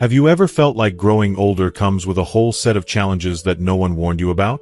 Have you ever felt like growing older comes with a whole set of challenges that no one warned you about?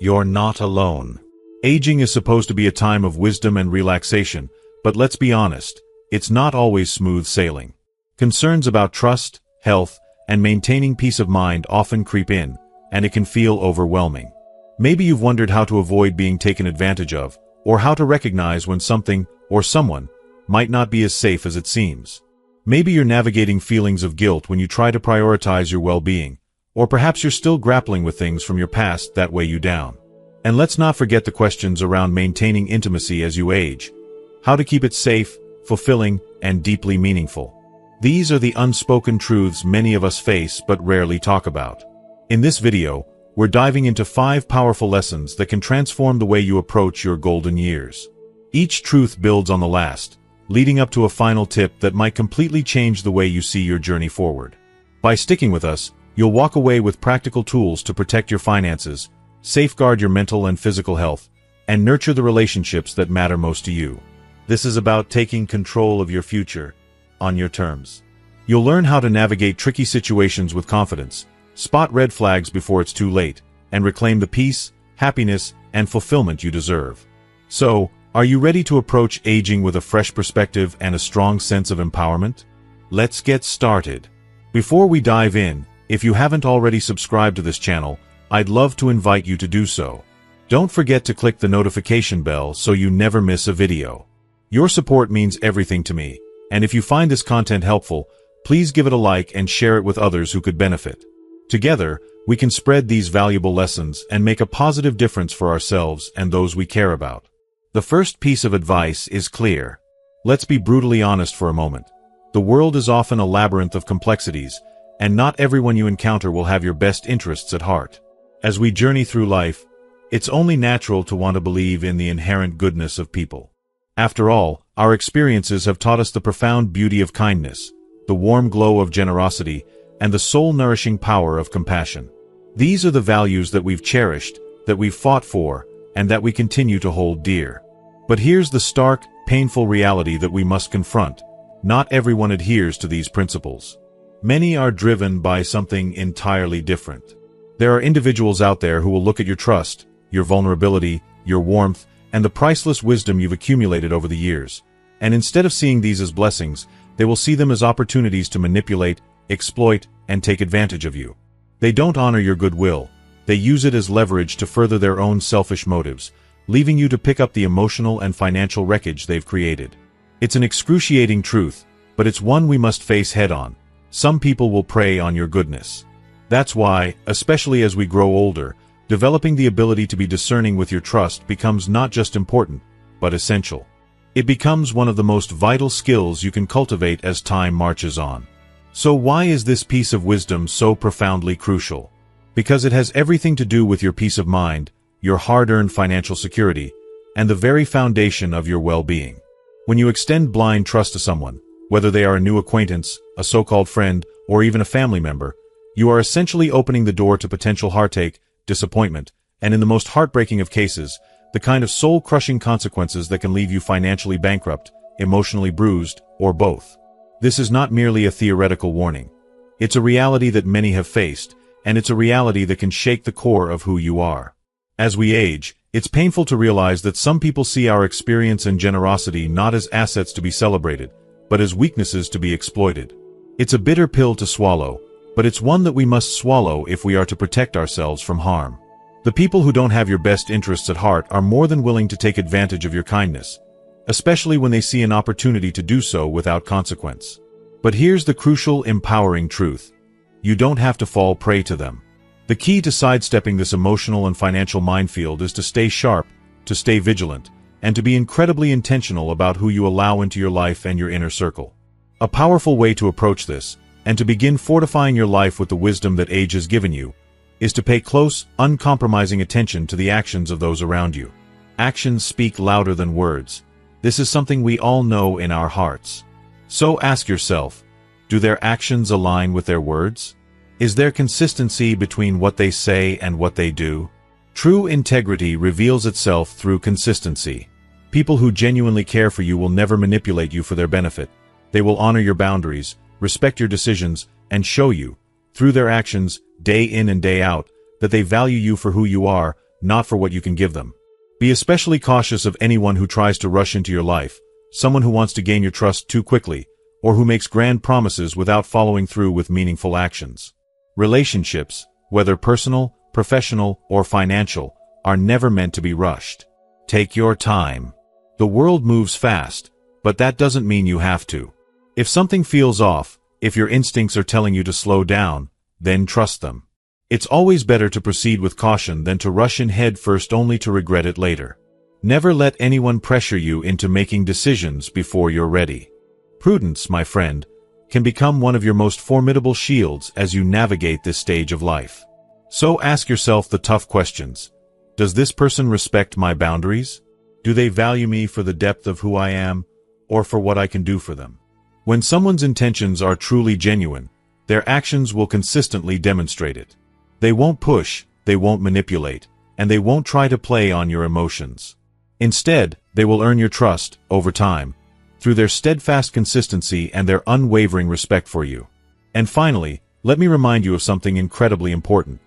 You're not alone. Aging is supposed to be a time of wisdom and relaxation, but let's be honest, it's not always smooth sailing. Concerns about trust, health, and maintaining peace of mind often creep in, and it can feel overwhelming. Maybe you've wondered how to avoid being taken advantage of, or how to recognize when something, or someone, might not be as safe as it seems. Maybe you're navigating feelings of guilt when you try to prioritize your well-being, or perhaps you're still grappling with things from your past that weigh you down. And let's not forget the questions around maintaining intimacy as you age. How to keep it safe, fulfilling, and deeply meaningful. These are the unspoken truths many of us face but rarely talk about. In this video, we're diving into 5 powerful lessons that can transform the way you approach your golden years. Each truth builds on the last, leading up to a final tip that might completely change the way you see your journey forward. By sticking with us, you'll walk away with practical tools to protect your finances, safeguard your mental and physical health, and nurture the relationships that matter most to you. This is about taking control of your future, on your terms. You'll learn how to navigate tricky situations with confidence, spot red flags before it's too late, and reclaim the peace, happiness, and fulfillment you deserve. So, are you ready to approach aging with a fresh perspective and a strong sense of empowerment? Let's get started. Before we dive in, if you haven't already subscribed to this channel, I'd love to invite you to do so. Don't forget to click the notification bell so you never miss a video. Your support means everything to me, and if you find this content helpful, please give it a like and share it with others who could benefit. Together, we can spread these valuable lessons and make a positive difference for ourselves and those we care about. The first piece of advice is clear. Let's be brutally honest for a moment. The world is often a labyrinth of complexities, and not everyone you encounter will have your best interests at heart. As we journey through life, it's only natural to want to believe in the inherent goodness of people. After all, our experiences have taught us the profound beauty of kindness, the warm glow of generosity, and the soul-nourishing power of compassion. These are the values that we've cherished, that we've fought for, and that we continue to hold dear. But here's the stark, painful reality that we must confront. Not everyone adheres to these principles. Many are driven by something entirely different. There are individuals out there who will look at your trust, your vulnerability, your warmth, and the priceless wisdom you've accumulated over the years, and instead of seeing these as blessings, they will see them as opportunities to manipulate, exploit, and take advantage of you. They don't honor your goodwill. They use it as leverage to further their own selfish motives, leaving you to pick up the emotional and financial wreckage they've created. It's an excruciating truth, but it's one we must face head-on. Some people will prey on your goodness. That's why, especially as we grow older, developing the ability to be discerning with your trust becomes not just important, but essential. It becomes one of the most vital skills you can cultivate as time marches on. So why is this piece of wisdom so profoundly crucial? Because it has everything to do with your peace of mind, your hard-earned financial security, and the very foundation of your well-being. When you extend blind trust to someone, whether they are a new acquaintance, a so-called friend, or even a family member, you are essentially opening the door to potential heartache, disappointment, and in the most heartbreaking of cases, the kind of soul-crushing consequences that can leave you financially bankrupt, emotionally bruised, or both. This is not merely a theoretical warning. It's a reality that many have faced, and it's a reality that can shake the core of who you are. As we age, it's painful to realize that some people see our experience and generosity not as assets to be celebrated, but as weaknesses to be exploited. It's a bitter pill to swallow, but it's one that we must swallow if we are to protect ourselves from harm. The people who don't have your best interests at heart are more than willing to take advantage of your kindness, especially when they see an opportunity to do so without consequence. But here's the crucial, empowering truth. You don't have to fall prey to them. The key to sidestepping this emotional and financial minefield is to stay sharp, to stay vigilant, and to be incredibly intentional about who you allow into your life and your inner circle. A powerful way to approach this, and to begin fortifying your life with the wisdom that age has given you, is to pay close, uncompromising attention to the actions of those around you. Actions speak louder than words. This is something we all know in our hearts. So ask yourself, do their actions align with their words? Is there consistency between what they say and what they do? True integrity reveals itself through consistency. People who genuinely care for you will never manipulate you for their benefit. They will honor your boundaries, respect your decisions, and show you, through their actions, day in and day out, that they value you for who you are, not for what you can give them. Be especially cautious of anyone who tries to rush into your life, someone who wants to gain your trust too quickly, or who makes grand promises without following through with meaningful actions. Relationships, whether personal, professional, or financial, are never meant to be rushed. Take your time. The world moves fast, but that doesn't mean you have to. If something feels off, if your instincts are telling you to slow down, then trust them. It's always better to proceed with caution than to rush in head first only to regret it later. Never let anyone pressure you into making decisions before you're ready. Prudence, my friend, can become one of your most formidable shields as you navigate this stage of life. So ask yourself the tough questions. Does this person respect my boundaries? Do they value me for the depth of who I am, or for what I can do for them? When someone's intentions are truly genuine, their actions will consistently demonstrate it. They won't push, they won't manipulate, and they won't try to play on your emotions. Instead, they will earn your trust, over time, through their steadfast consistency and their unwavering respect for you. And finally, let me remind you of something incredibly important.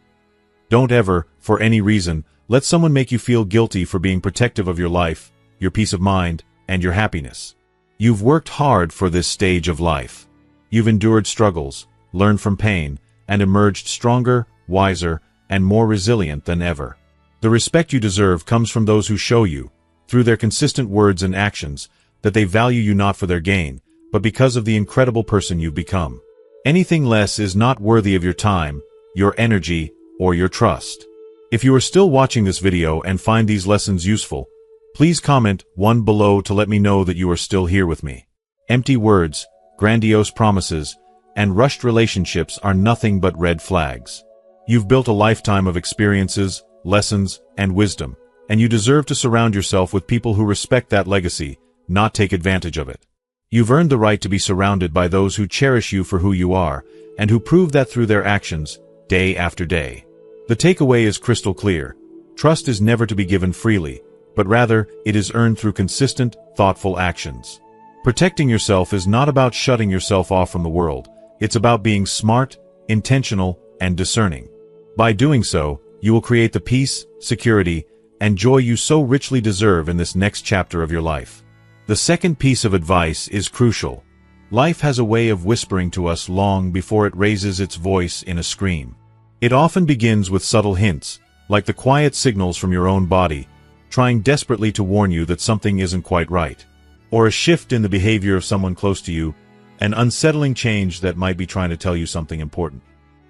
Don't ever, for any reason, let someone make you feel guilty for being protective of your life, your peace of mind, and your happiness. You've worked hard for this stage of life. You've endured struggles, learned from pain, and emerged stronger, wiser, and more resilient than ever. The respect you deserve comes from those who show you, through their consistent words and actions, that they value you not for their gain, but because of the incredible person you've become. Anything less is not worthy of your time, your energy, or your trust. If you are still watching this video and find these lessons useful, please comment 1 below to let me know that you are still here with me. Empty words, grandiose promises, and rushed relationships are nothing but red flags. You've built a lifetime of experiences, lessons, and wisdom, and you deserve to surround yourself with people who respect that legacy, not take advantage of it. You've earned the right to be surrounded by those who cherish you for who you are, and who prove that through their actions, day after day. The takeaway is crystal clear. Trust is never to be given freely, but rather, it is earned through consistent, thoughtful actions. Protecting yourself is not about shutting yourself off from the world. It's about being smart, intentional, and discerning. By doing so, you will create the peace, security, and joy you so richly deserve in this next chapter of your life. The second piece of advice is crucial. Life has a way of whispering to us long before it raises its voice in a scream. It often begins with subtle hints, like the quiet signals from your own body, trying desperately to warn you that something isn't quite right. Or a shift in the behavior of someone close to you, an unsettling change that might be trying to tell you something important.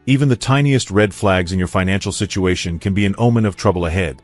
Even the tiniest red flags in your financial situation can be an omen of trouble ahead.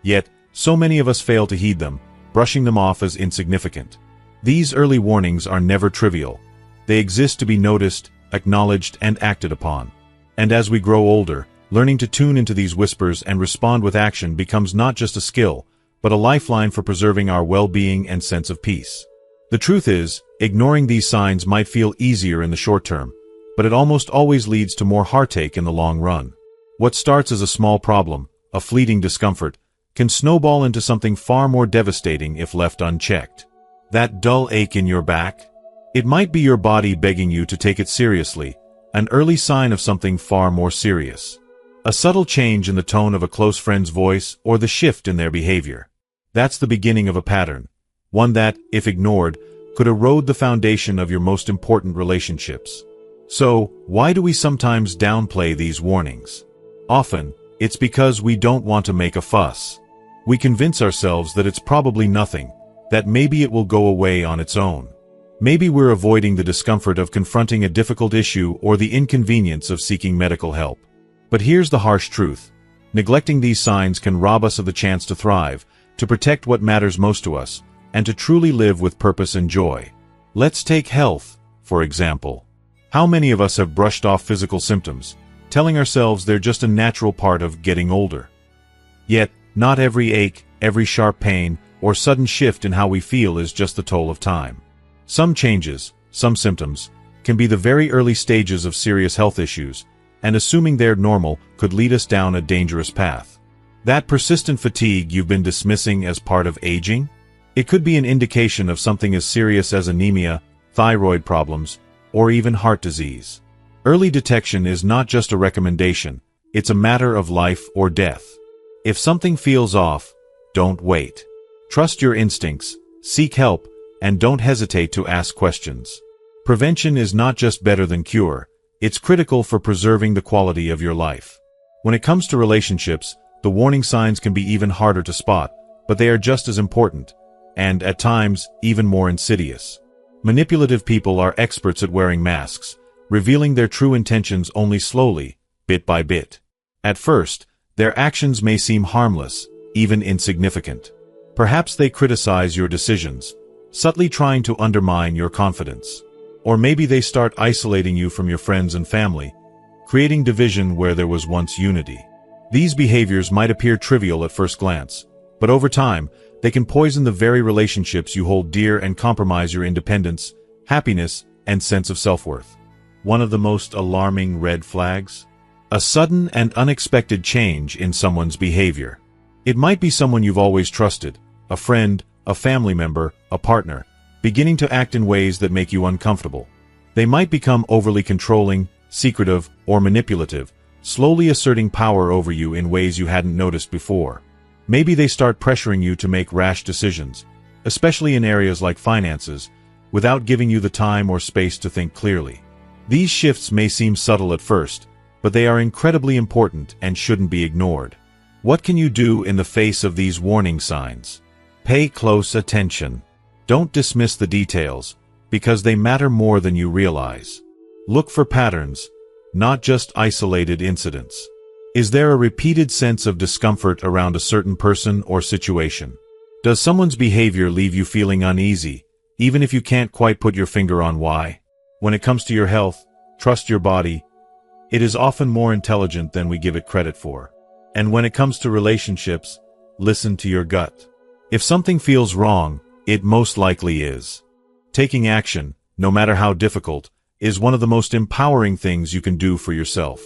Yet, so many of us fail to heed them, brushing them off as insignificant. These early warnings are never trivial. They exist to be noticed, acknowledged, and acted upon. And as we grow older, learning to tune into these whispers and respond with action becomes not just a skill, but a lifeline for preserving our well-being and sense of peace. The truth is, ignoring these signs might feel easier in the short term, but it almost always leads to more heartache in the long run. What starts as a small problem, a fleeting discomfort, can snowball into something far more devastating if left unchecked. That dull ache in your back? It might be your body begging you to take it seriously, an early sign of something far more serious. A subtle change in the tone of a close friend's voice or the shift in their behavior. That's the beginning of a pattern, one that, if ignored, could erode the foundation of your most important relationships. So, why do we sometimes downplay these warnings? Often, it's because we don't want to make a fuss. We convince ourselves that it's probably nothing, that maybe it will go away on its own. Maybe we're avoiding the discomfort of confronting a difficult issue or the inconvenience of seeking medical help. But here's the harsh truth. Neglecting these signs can rob us of the chance to thrive, to protect what matters most to us, and to truly live with purpose and joy. Let's take health, for example. How many of us have brushed off physical symptoms, telling ourselves they're just a natural part of getting older? Yet, not every ache, every sharp pain, or sudden shift in how we feel is just the toll of time. Some changes, some symptoms, can be the very early stages of serious health issues, and assuming they're normal could lead us down a dangerous path. That persistent fatigue you've been dismissing as part of aging? It could be an indication of something as serious as anemia, thyroid problems, or even heart disease. Early detection is not just a recommendation, it's a matter of life or death. If something feels off, don't wait. Trust your instincts, seek help, and don't hesitate to ask questions. Prevention is not just better than cure, it's critical for preserving the quality of your life. When it comes to relationships, the warning signs can be even harder to spot, but they are just as important, and, at times, even more insidious. Manipulative people are experts at wearing masks, revealing their true intentions only slowly, bit by bit. At first, their actions may seem harmless, even insignificant. Perhaps they criticize your decisions, subtly trying to undermine your confidence. Or maybe they start isolating you from your friends and family, creating division where there was once unity. These behaviors might appear trivial at first glance, but over time, they can poison the very relationships you hold dear and compromise your independence, happiness, and sense of self-worth. One of the most alarming red flags? A sudden and unexpected change in someone's behavior. It might be someone you've always trusted, a friend, a family member, a partner, beginning to act in ways that make you uncomfortable. They might become overly controlling, secretive, or manipulative, slowly asserting power over you in ways you hadn't noticed before. Maybe they start pressuring you to make rash decisions, especially in areas like finances, without giving you the time or space to think clearly. These shifts may seem subtle at first, but they are incredibly important and shouldn't be ignored. What can you do in the face of these warning signs? Pay close attention. Don't dismiss the details, because they matter more than you realize. Look for patterns, not just isolated incidents. Is there a repeated sense of discomfort around a certain person or situation? Does someone's behavior leave you feeling uneasy, even if you can't quite put your finger on why? When it comes to your health, trust your body. It is often more intelligent than we give it credit for. And when it comes to relationships, listen to your gut. If something feels wrong, it most likely is. Taking action, no matter how difficult, is one of the most empowering things you can do for yourself.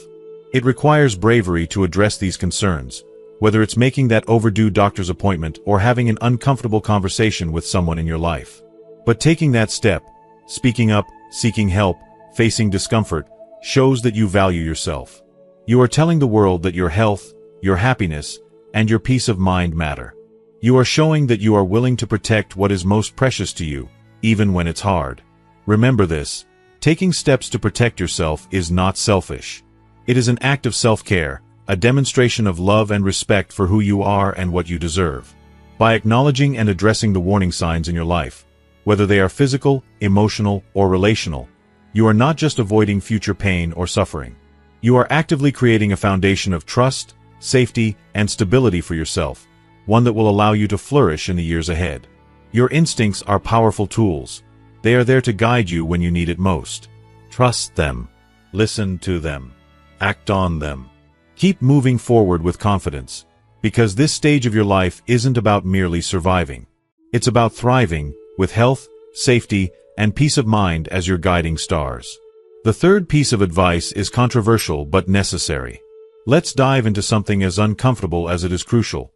It requires bravery to address these concerns, whether it's making that overdue doctor's appointment or having an uncomfortable conversation with someone in your life. But taking that step, speaking up, seeking help, facing discomfort, shows that you value yourself. You are telling the world that your health, your happiness, and your peace of mind matter. You are showing that you are willing to protect what is most precious to you, even when it's hard. Remember this, taking steps to protect yourself is not selfish. It is an act of self-care, a demonstration of love and respect for who you are and what you deserve. By acknowledging and addressing the warning signs in your life, whether they are physical, emotional, or relational, you are not just avoiding future pain or suffering. You are actively creating a foundation of trust, safety, and stability for yourself, one that will allow you to flourish in the years ahead. Your instincts are powerful tools. They are there to guide you when you need it most. Trust them. Listen to them. Act on them. Keep moving forward with confidence, because this stage of your life isn't about merely surviving. It's about thriving, with health, safety, and peace of mind as your guiding stars. The third piece of advice is controversial but necessary. Let's dive into something as uncomfortable as it is crucial: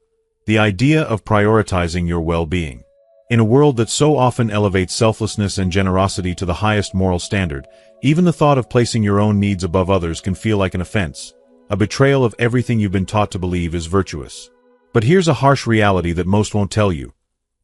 the idea of prioritizing your well-being. In a world that so often elevates selflessness and generosity to the highest moral standard, even the thought of placing your own needs above others can feel like an offense, a betrayal of everything you've been taught to believe is virtuous. But here's a harsh reality that most won't tell you.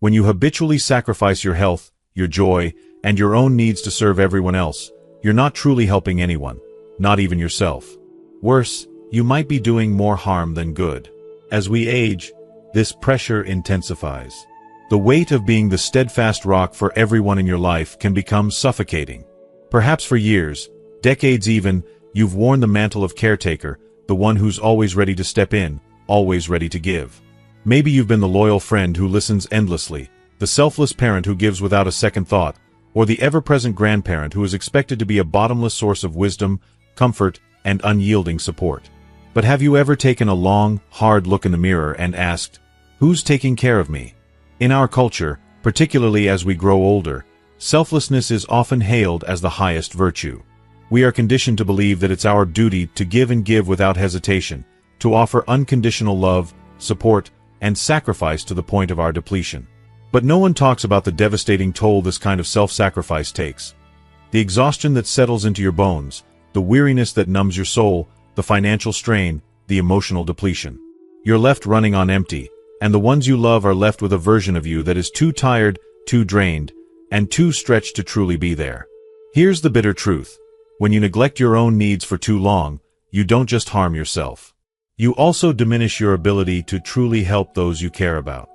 When you habitually sacrifice your health, your joy, and your own needs to serve everyone else, you're not truly helping anyone, not even yourself. Worse, you might be doing more harm than good. As we age, this pressure intensifies. The weight of being the steadfast rock for everyone in your life can become suffocating. Perhaps for years, decades even, you've worn the mantle of caretaker, the one who's always ready to step in, always ready to give. Maybe you've been the loyal friend who listens endlessly, the selfless parent who gives without a second thought, or the ever-present grandparent who is expected to be a bottomless source of wisdom, comfort, and unyielding support. But have you ever taken a long, hard look in the mirror and asked, who's taking care of me? In our culture, particularly as we grow older, selflessness is often hailed as the highest virtue. We are conditioned to believe that it's our duty to give and give without hesitation, to offer unconditional love, support, and sacrifice to the point of our depletion. But no one talks about the devastating toll this kind of self-sacrifice takes. The exhaustion that settles into your bones, the the weariness that numbs your soul, the financial strain, the emotional depletion. You're left running on empty, and the ones you love are left with a version of you that is too tired, too drained, and too stretched to truly be there. Here's the bitter truth. When you neglect your own needs for too long, you don't just harm yourself. You also diminish your ability to truly help those you care about.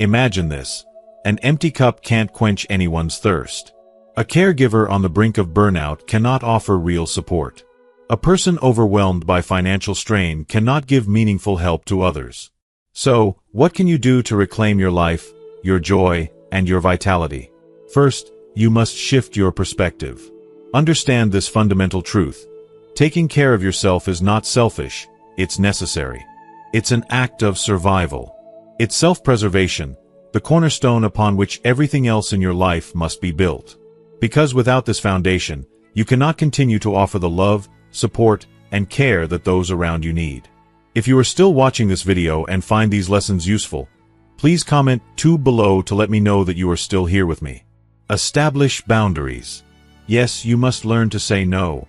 Imagine this. An empty cup can't quench anyone's thirst. A caregiver on the brink of burnout cannot offer real support. A person overwhelmed by financial strain cannot give meaningful help to others. So, what can you do to reclaim your life, your joy, and your vitality? First, you must shift your perspective. Understand this fundamental truth. Taking care of yourself is not selfish, it's necessary. It's an act of survival. It's self-preservation, the cornerstone upon which everything else in your life must be built. Because without this foundation, you cannot continue to offer the love, support, and care that those around you need. If you are still watching this video and find these lessons useful, please comment 2 below to let me know that you are still here with me. Establish boundaries. Yes, you must learn to say no.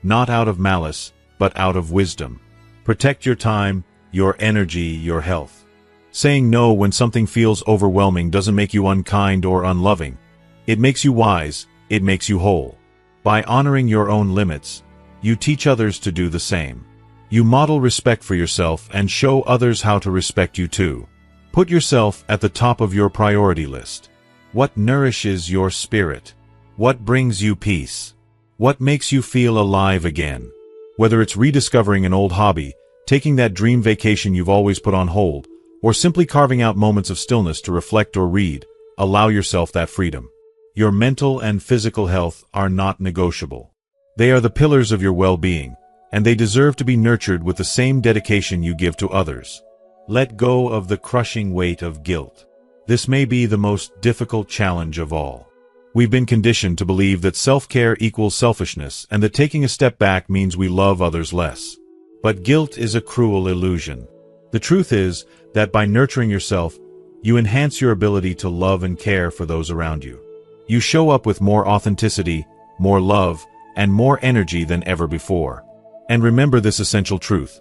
Not out of malice, but out of wisdom. Protect your time, your energy, your health. Saying no when something feels overwhelming doesn't make you unkind or unloving. It makes you wise, it makes you whole. By honoring your own limits, you teach others to do the same. You model respect for yourself and show others how to respect you too. Put yourself at the top of your priority list. What nourishes your spirit? What brings you peace? What makes you feel alive again? Whether it's rediscovering an old hobby, taking that dream vacation you've always put on hold, or simply carving out moments of stillness to reflect or read, allow yourself that freedom. Your mental and physical health are not negotiable. They are the pillars of your well-being, and they deserve to be nurtured with the same dedication you give to others. Let go of the crushing weight of guilt. This may be the most difficult challenge of all. We've been conditioned to believe that self-care equals selfishness and that taking a step back means we love others less. But guilt is a cruel illusion. The truth is that by nurturing yourself, you enhance your ability to love and care for those around you. You show up with more authenticity, more love, and more energy than ever before. And remember this essential truth.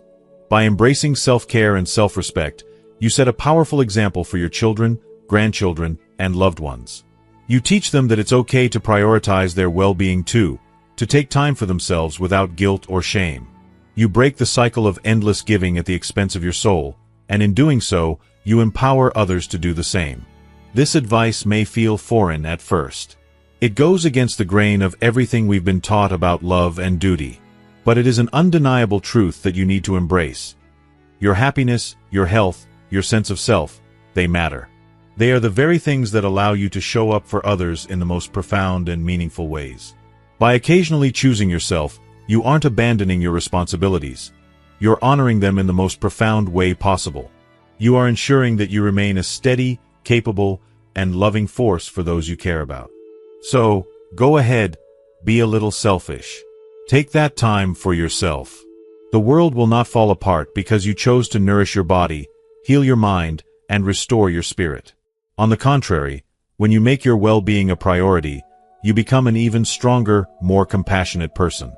By embracing self-care and self-respect, you set a powerful example for your children, grandchildren, and loved ones. You teach them that it's okay to prioritize their well-being too, to take time for themselves without guilt or shame. You break the cycle of endless giving at the expense of your soul, and in doing so, you empower others to do the same. This advice may feel foreign at first. It goes against the grain of everything we've been taught about love and duty. But it is an undeniable truth that you need to embrace. Your happiness, your health, your sense of self, they matter. They are the very things that allow you to show up for others in the most profound and meaningful ways. By occasionally choosing yourself, you aren't abandoning your responsibilities. You're honoring them in the most profound way possible. You are ensuring that you remain a steady, capable, and loving force for those you care about. So, go ahead, be a little selfish. Take that time for yourself. The world will not fall apart because you chose to nourish your body, heal your mind, and restore your spirit. On the contrary, when you make your well-being a priority, you become an even stronger, more compassionate person.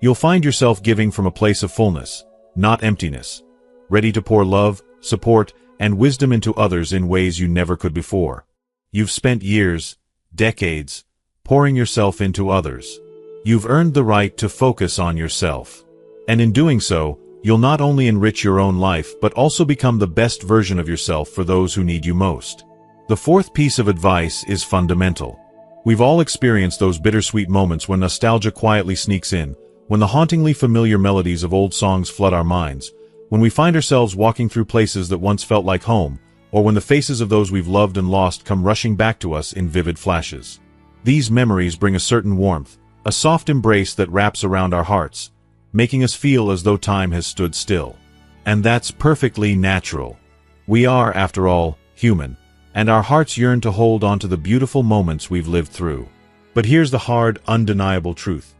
You'll find yourself giving from a place of fullness, not emptiness, ready to pour love, support, and wisdom into others in ways you never could before. You've spent years, decades, pouring yourself into others. You've earned the right to focus on yourself. And in doing so, you'll not only enrich your own life but also become the best version of yourself for those who need you most. The fourth piece of advice is fundamental. We've all experienced those bittersweet moments when nostalgia quietly sneaks in, when the hauntingly familiar melodies of old songs flood our minds, when we find ourselves walking through places that once felt like home, or when the faces of those we've loved and lost come rushing back to us in vivid flashes. These memories bring a certain warmth, a soft embrace that wraps around our hearts, making us feel as though time has stood still. And that's perfectly natural. We are, after all, human, and our hearts yearn to hold on to the beautiful moments we've lived through. But here's the hard, undeniable truth.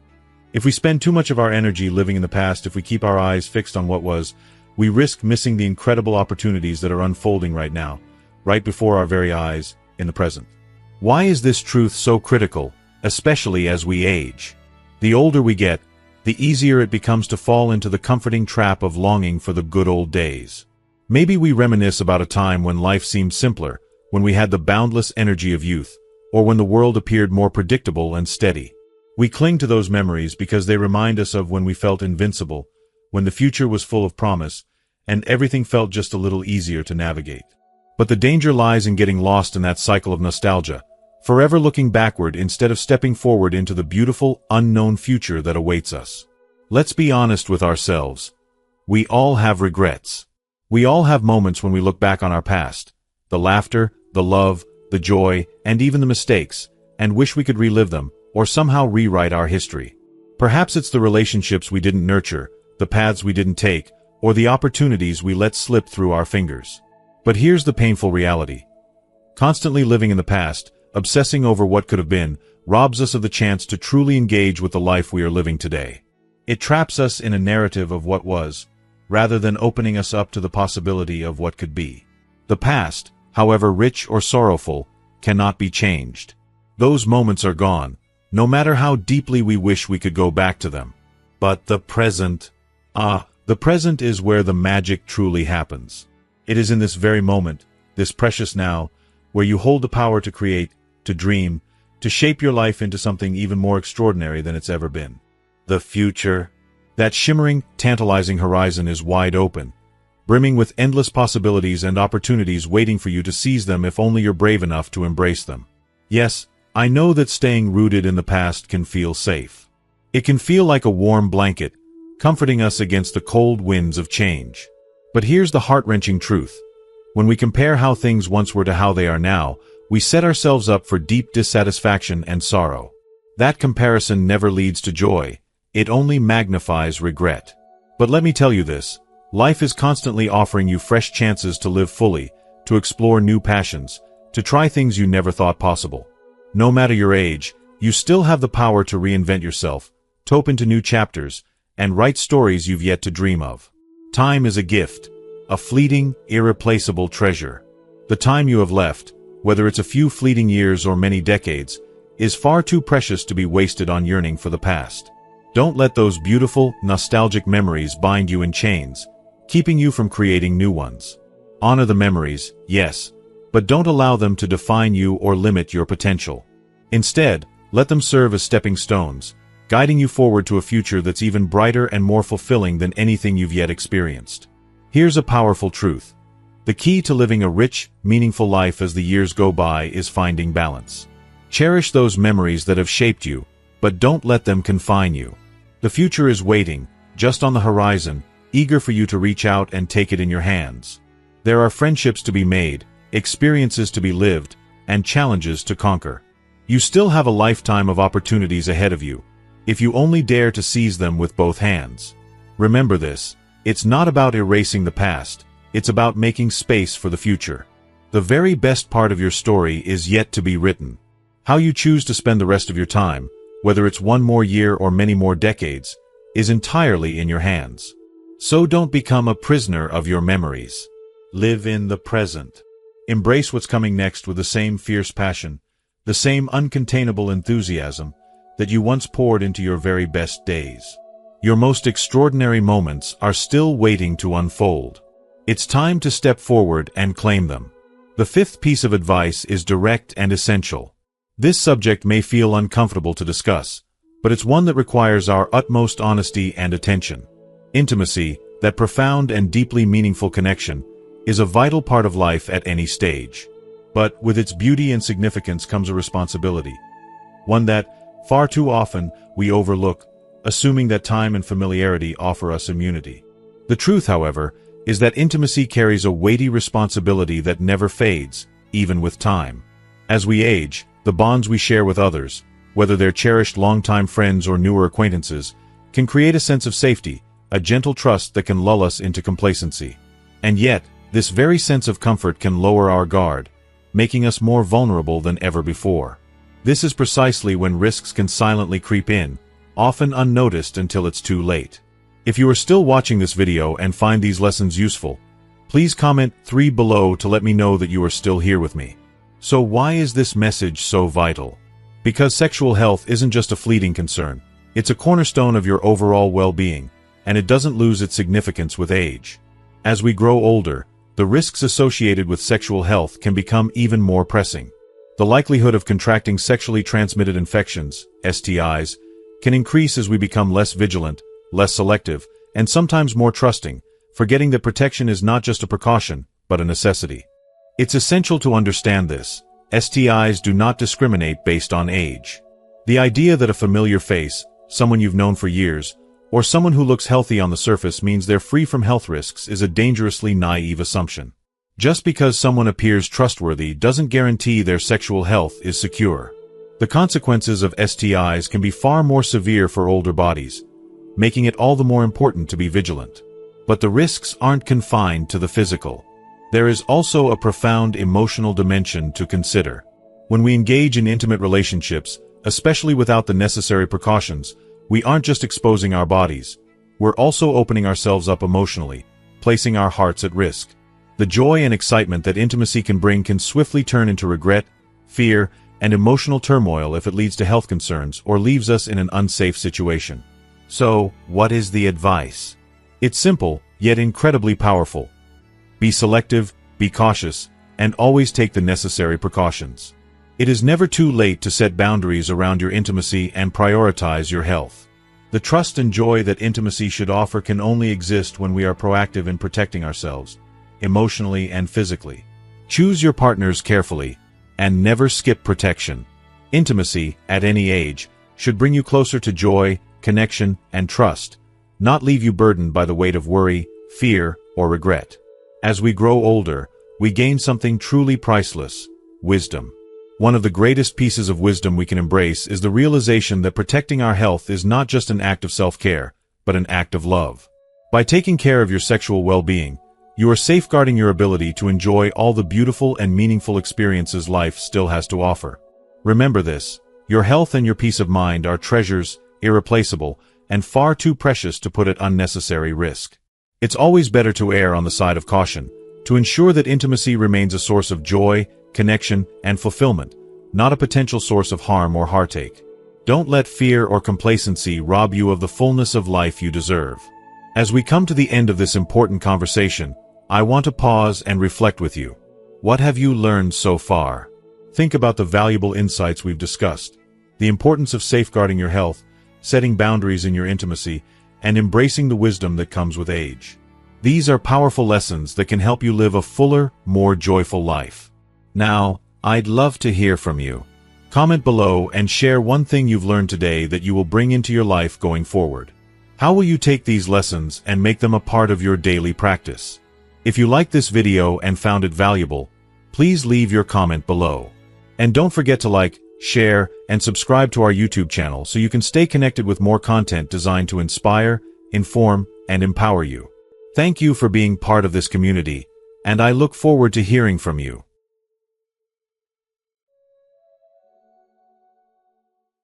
If we spend too much of our energy living in the past, if we keep our eyes fixed on what was, we risk missing the incredible opportunities that are unfolding right now, right before our very eyes, in the present. Why is this truth so critical, especially as we age? The older we get, the easier it becomes to fall into the comforting trap of longing for the good old days. Maybe we reminisce about a time when life seemed simpler, when we had the boundless energy of youth, or when the world appeared more predictable and steady. We cling to those memories because they remind us of when we felt invincible, when the future was full of promise, and everything felt just a little easier to navigate. But the danger lies in getting lost in that cycle of nostalgia, forever looking backward instead of stepping forward into the beautiful, unknown future that awaits us. Let's be honest with ourselves. We all have regrets. We all have moments when we look back on our past, the laughter, the love, the joy, and even the mistakes, and wish we could relive them, or somehow rewrite our history. Perhaps it's the relationships we didn't nurture, the paths we didn't take, or the opportunities we let slip through our fingers. But here's the painful reality. Constantly living in the past, obsessing over what could have been, robs us of the chance to truly engage with the life we are living today. It traps us in a narrative of what was, rather than opening us up to the possibility of what could be. The past, however rich or sorrowful, cannot be changed. Those moments are gone, no matter how deeply we wish we could go back to them. But the present, the present is where the magic truly happens. It is in this very moment, this precious now, where you hold the power to create, to dream, to shape your life into something even more extraordinary than it's ever been. The future. That shimmering, tantalizing horizon is wide open, brimming with endless possibilities and opportunities waiting for you to seize them if only you're brave enough to embrace them. Yes, I know that staying rooted in the past can feel safe. It can feel like a warm blanket, comforting us against the cold winds of change. But here's the heart-wrenching truth. When we compare how things once were to how they are now, we set ourselves up for deep dissatisfaction and sorrow. That comparison never leads to joy. It only magnifies regret. But let me tell you this, life is constantly offering you fresh chances to live fully, to explore new passions, to try things you never thought possible. No matter your age, you still have the power to reinvent yourself, to open to new chapters, and write stories you've yet to dream of. Time is a gift, a fleeting, irreplaceable treasure. The time you have left, whether it's a few fleeting years or many decades, is far too precious to be wasted on yearning for the past. Don't let those beautiful, nostalgic memories bind you in chains, keeping you from creating new ones. Honor the memories, yes, but don't allow them to define you or limit your potential. Instead, let them serve as stepping stones, guiding you forward to a future that's even brighter and more fulfilling than anything you've yet experienced. Here's a powerful truth. The key to living a rich, meaningful life as the years go by is finding balance. Cherish those memories that have shaped you, but don't let them confine you. The future is waiting, just on the horizon, eager for you to reach out and take it in your hands. There are friendships to be made, experiences to be lived, and challenges to conquer. You still have a lifetime of opportunities ahead of you, if you only dare to seize them with both hands. Remember this, it's not about erasing the past, it's about making space for the future. The very best part of your story is yet to be written. How you choose to spend the rest of your time, whether it's one more year or many more decades, is entirely in your hands. So don't become a prisoner of your memories. Live in the present. Embrace what's coming next with the same fierce passion, the same uncontainable enthusiasm that you once poured into your very best days. Your most extraordinary moments are still waiting to unfold. It's time to step forward and claim them. The fifth piece of advice is direct and essential. This subject may feel uncomfortable to discuss, but it's one that requires our utmost honesty and attention. Intimacy, that profound and deeply meaningful connection, is a vital part of life at any stage. But with its beauty and significance comes a responsibility. One that, far too often, we overlook, assuming that time and familiarity offer us immunity. The truth, however, is that intimacy carries a weighty responsibility that never fades, even with time. As we age, the bonds we share with others, whether they're cherished longtime friends or newer acquaintances, can create a sense of safety, a gentle trust that can lull us into complacency. And yet, this very sense of comfort can lower our guard, making us more vulnerable than ever before. This is precisely when risks can silently creep in, often unnoticed until it's too late. If you are still watching this video and find these lessons useful, please comment 3 below to let me know that you are still here with me. So why is this message so vital? Because sexual health isn't just a fleeting concern, It's a cornerstone of your overall well-being, and it doesn't lose its significance with age. As we grow older, the risks associated with sexual health can become even more pressing. The likelihood of contracting sexually transmitted infections, STIs, can increase as we become less vigilant, less selective, and sometimes more trusting, forgetting that protection is not just a precaution, but a necessity. It's essential to understand this. STIs do not discriminate based on age. The idea that a familiar face, someone you've known for years, or someone who looks healthy on the surface means they're free from health risks is a dangerously naive assumption. Just because someone appears trustworthy doesn't guarantee their sexual health is secure. The consequences of STIs can be far more severe for older bodies, making it all the more important to be vigilant. But the risks aren't confined to the physical. There is also a profound emotional dimension to consider. When we engage in intimate relationships, especially without the necessary precautions, we aren't just exposing our bodies, we're also opening ourselves up emotionally, placing our hearts at risk. The joy and excitement that intimacy can bring can swiftly turn into regret, fear, and emotional turmoil if it leads to health concerns or leaves us in an unsafe situation. So, what is the advice? It's simple, yet incredibly powerful. Be selective, be cautious, and always take the necessary precautions. It is never too late to set boundaries around your intimacy and prioritize your health. The trust and joy that intimacy should offer can only exist when we are proactive in protecting ourselves, emotionally and physically. Choose your partners carefully, and never skip protection. Intimacy, at any age, should bring you closer to joy, connection, and trust, not leave you burdened by the weight of worry, fear, or regret. As we grow older, we gain something truly priceless: wisdom. One of the greatest pieces of wisdom we can embrace is the realization that protecting our health is not just an act of self-care, but an act of love. By taking care of your sexual well-being, you are safeguarding your ability to enjoy all the beautiful and meaningful experiences life still has to offer. Remember this: your health and your peace of mind are treasures, irreplaceable, and far too precious to put at unnecessary risk. It's always better to err on the side of caution, to ensure that intimacy remains a source of joy, connection, and fulfillment, not a potential source of harm or heartache. Don't let fear or complacency rob you of the fullness of life you deserve. As we come to the end of this important conversation, I want to pause and reflect with you. What have you learned so far? Think about the valuable insights we've discussed, the importance of safeguarding your health, setting boundaries in your intimacy, and embracing the wisdom that comes with age. These are powerful lessons that can help you live a fuller, more joyful life. Now, I'd love to hear from you. Comment below and share one thing you've learned today that you will bring into your life going forward. How will you take these lessons and make them a part of your daily practice? If you liked this video and found it valuable, please leave your comment below. And don't forget to like, share, and subscribe to our YouTube channel so you can stay connected with more content designed to inspire, inform, and empower you. Thank you for being part of this community, and I look forward to hearing from you.